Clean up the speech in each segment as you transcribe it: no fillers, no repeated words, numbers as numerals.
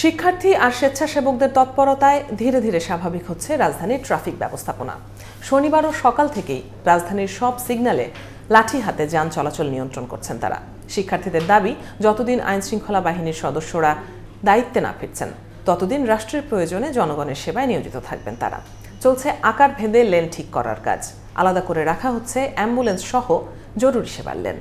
শিক্ষার্থী আর স্বেচ্ছাসেবকদের তৎপরতায় ধীরে ধীরে স্বাভাবিক হচ্ছে রাজধানীর ট্রাফিক ব্যবস্থাপনা। শনিবারও সকাল থেকেই রাজধানীর সব সিগন্যালে লাঠি হাতে যান চলাচল নিয়ন্ত্রণ করছেন তারা। শিক্ষার্থীদের দাবি, যতদিন আইনশৃঙ্খলা বাহিনীর সদস্যরা দায়িত্বে না ফিরছেন ততদিন রাষ্ট্রের প্রয়োজনে জনগণের সেবায় নিয়োজিত থাকবেন তারা। চলছে আকার ভেদে লেন ঠিক করার কাজ। আলাদা করে রাখা হচ্ছে অ্যাম্বুলেন্স সহ জরুরি সেবার লেন।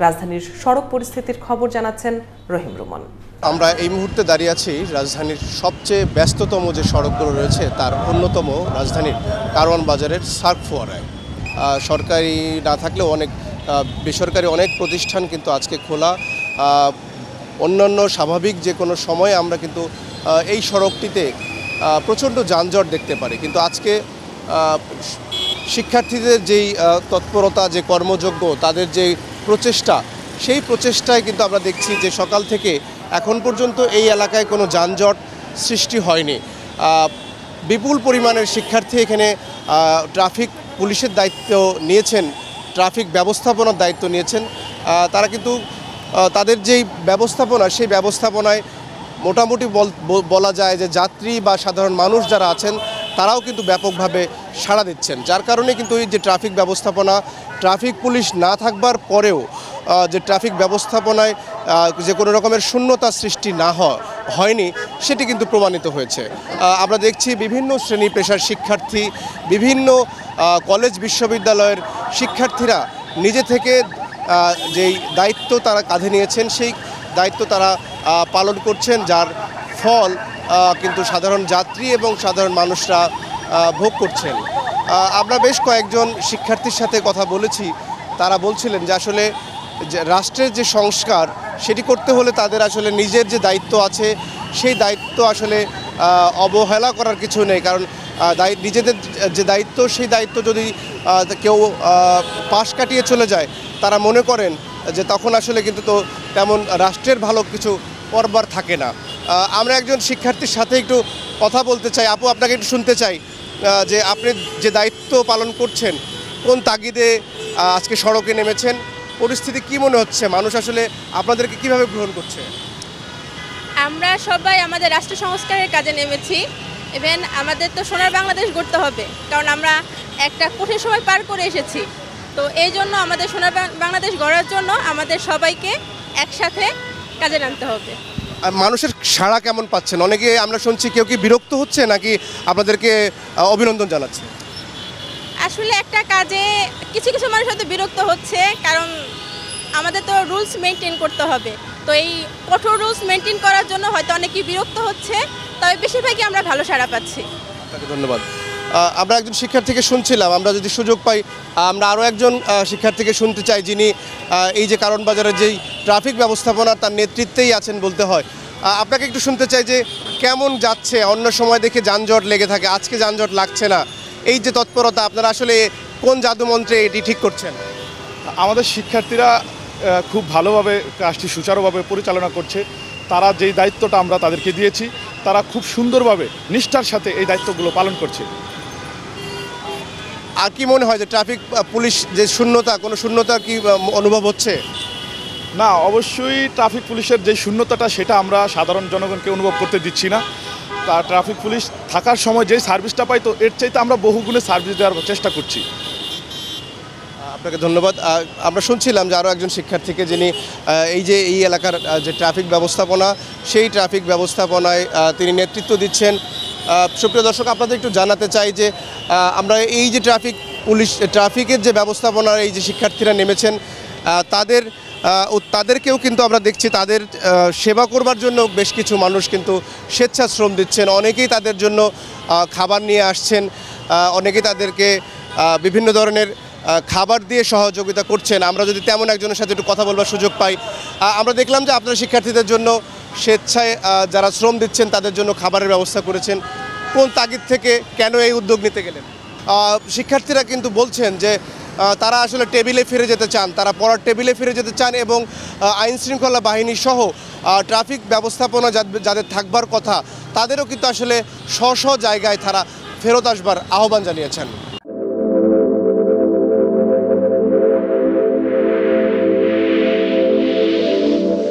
রাজধানীর সড়ক পরিস্থিতির খবর জানাচ্ছেন রহিম রুমন। আমরা এই মুহূর্তে দাঁড়িয়ে আছি রাজধানীর সবচেয়ে ব্যস্ততম যে সড়কগুলো রয়েছে তার অন্যতম রাজধানীর কারওয়ান বাজারের সার্ক ফোয়ারায়। সরকারি না থাকলেও অনেক বেসরকারি অনেক প্রতিষ্ঠান কিন্তু আজকে খোলা। অন্যান্য স্বাভাবিক যে কোনো সময় আমরা কিন্তু এই সড়কটিতে প্রচণ্ড যানজট দেখতে পারি, কিন্তু আজকে শিক্ষার্থীদের যেই তৎপরতা, যে কর্মযোগ্য, তাদের যে প্রচেষ্টা, সেই প্রচেষ্টায় কিন্তু আমরা দেখছি যে সকাল থেকে এখন পর্যন্ত এই এলাকায় কোনো যানজট সৃষ্টি হয়নি। বিপুল পরিমাণের শিক্ষার্থী এখানে ট্রাফিক পুলিশের দায়িত্ব নিয়েছেন, ট্রাফিক ব্যবস্থাপনার দায়িত্ব নিয়েছেন। তারা কিন্তু তাদের যেই ব্যবস্থাপনা, সেই ব্যবস্থাপনায় মোটামুটি বলা যায় যে যাত্রী বা সাধারণ মানুষ যারা আছেন তারাও কিন্তু ব্যাপকভাবে সাড়া দিচ্ছেন, যার কারণে কিন্তু এই যে ট্রাফিক ব্যবস্থাপনা, ট্রাফিক পুলিশ না থাকবার পরেও যে ট্রাফিক ব্যবস্থাপনায় যে কোনো রকমের শূন্যতা সৃষ্টি না হয়নি সেটি কিন্তু প্রমাণিত হয়েছে। আমরা দেখছি বিভিন্ন শ্রেণী পেশার শিক্ষার্থী, বিভিন্ন কলেজ বিশ্ববিদ্যালয়ের শিক্ষার্থীরা নিজে থেকে যেই দায়িত্ব তারা কাঁধে নিয়েছেন সেই দায়িত্ব তারা পালন করছেন, যার ফল কিন্তু সাধারণ যাত্রী এবং সাধারণ মানুষরা ভোগ করছেন। আমরা বেশ কয়েকজন শিক্ষার্থীর সাথে কথা বলেছি, তারা বলছিলেন যে আসলে রাষ্ট্রের যে সংস্কার সেটি করতে হলে তাদের আসলে নিজের যে দায়িত্ব আছে সেই দায়িত্ব আসলে অবহেলা করার কিছু নেই, কারণ নিজেদের যে দায়িত্ব সেই দায়িত্ব যদি কেউ পাশ কাটিয়ে চলে যায় তারা মনে করেন যে তখন আসলে কিন্তু তো তেমন রাষ্ট্রের ভালো কিছু করবার থাকে না। আমরা একজন শিক্ষার্থীর সাথে একটু কথা বলতে চাই। আপু, আপনাকে একটু শুনতে চাই যে আপনি যে দায়িত্ব পালন করছেন, কোন তাগিদে আজকে সড়কে নেমেছেন, পরিস্থিতি কি মনে হচ্ছে, মানুষ আসলে আপনাদেরকে কিভাবে গ্রহণ করছে? আমরা সবাই আমাদের রাষ্ট্র সংস্কারের কাজে নেমেছি। ইভেন আমাদের তো সোনার বাংলাদেশ গড়তে হবে, কারণ আমরা একটা কঠিন সময় পার করে এসেছি। তো এই জন্য আমাদের সোনার বাংলাদেশ গড়ার জন্য আমাদের সবাইকে একসাথে কাজে নামতে হবে। মানুষের সাড়া কেমন পাচ্ছেন? অনেকে আমরা শুনছি কেউ কি বিরক্ত হচ্ছে নাকি আপনাদেরকে অভিনন্দন জানাচ্ছে? আসলে একটা কাজে কিছু কিছু মানুষ হয়তো বিরক্ত হচ্ছে, কারণ আমাদের তো রুলস মেনটেন করতে হবে। তো এই কঠোর রুলস মেনটেন করার জন্য হয়তো অনেকেই বিরক্ত হচ্ছে, তবে বেশিরভাগই আমরা ভালো সাড়া পাচ্ছি। আপনাকে ধন্যবাদ। আমরা একজন শিক্ষার্থীকে শুনছিলাম, আমরা যদি সুযোগ পাই আমরা আরও একজন শিক্ষার্থীকে শুনতে চাই, যিনি এই যে কারওয়ান বাজারের যেই ট্রাফিক ব্যবস্থাপনা তার নেতৃত্বেই আছেন বলতে হয়। আপনাকে একটু শুনতে চাই যে কেমন যাচ্ছে? অন্য সময় দেখে যানজট লেগে থাকে, আজকে যানজট লাগছে না। এই যে তৎপরতা, আপনারা আসলে কোন জাদুমন্ত্রে এটি ঠিক করছেন? আমাদের শিক্ষার্থীরা খুব ভালোভাবে কাজটি সুচারুভাবে পরিচালনা করছে। তারা যেই দায়িত্বটা আমরা তাদেরকে দিয়েছি তারা খুব সুন্দরভাবে নিষ্ঠার সাথে এই দায়িত্বগুলো পালন করছে। আর কি মনে হয় যে ট্রাফিক পুলিশ যে শূন্যতা, কোনো শূন্যতা কি অনুভব হচ্ছে? না, অবশ্যই ট্রাফিক পুলিশের যে শূন্যতাটা সেটা আমরা সাধারণ জনগণকে অনুভব করতে দিচ্ছি না। তা ট্রাফিক পুলিশ থাকার সময় যেই সার্ভিসটা পাই, তো এর চাইতে আমরা বহুগুণে সার্ভিস দেওয়ার চেষ্টা করছি। আপনাকে ধন্যবাদ। আমরা শুনছিলাম যে আরও একজন শিক্ষার্থীকে, যিনি এই এলাকার যে ট্রাফিক ব্যবস্থাপনা সেই ট্রাফিক ব্যবস্থাপনায় তিনি নেতৃত্ব দিচ্ছেন। সুপ্রিয় দর্শক, আপনাদের একটু জানাতে চাই যে আমরা এই যে ট্রাফিকের যে ব্যবস্থাপনার এই যে শিক্ষার্থীরা নেমেছেন তাদেরকেও কিন্তু আমরা দেখছি তাদের সেবা করবার জন্য বেশ কিছু মানুষ কিন্তু স্বেচ্ছাশ্রম দিচ্ছেন। অনেকেই তাদের জন্য খাবার নিয়ে আসছেন, অনেকেই তাদেরকে বিভিন্ন ধরনের খাবার দিয়ে সহযোগিতা করছেন। আমরা যদি তেমন একজনের সাথে একটু কথা বলবার সুযোগ পাই, আমরা দেখলাম যে আপনারা শিক্ষার্থীদের জন্য স্বেচ্ছায় যারা শ্রম দিচ্ছেন তাদের জন্য খাবারের ব্যবস্থা করেছেন। কোন তাগিদ থেকে, কেন এই উদ্যোগ নিতে গেলেন? শিক্ষার্থীরা কিন্তু বলছেন যে তারা আসলে টেবিলে ফিরে যেতে চান, তারা পড়ার টেবিলে ফিরে যেতে চান এবং আইনশৃঙ্খলা বাহিনী সহ ট্রাফিক ব্যবস্থাপনা যাদের থাকবার কথা তাদেরও কিন্তু আসলে স্ব জায়গায় তারা ফেরত আসবার আহ্বান জানিয়েছেন।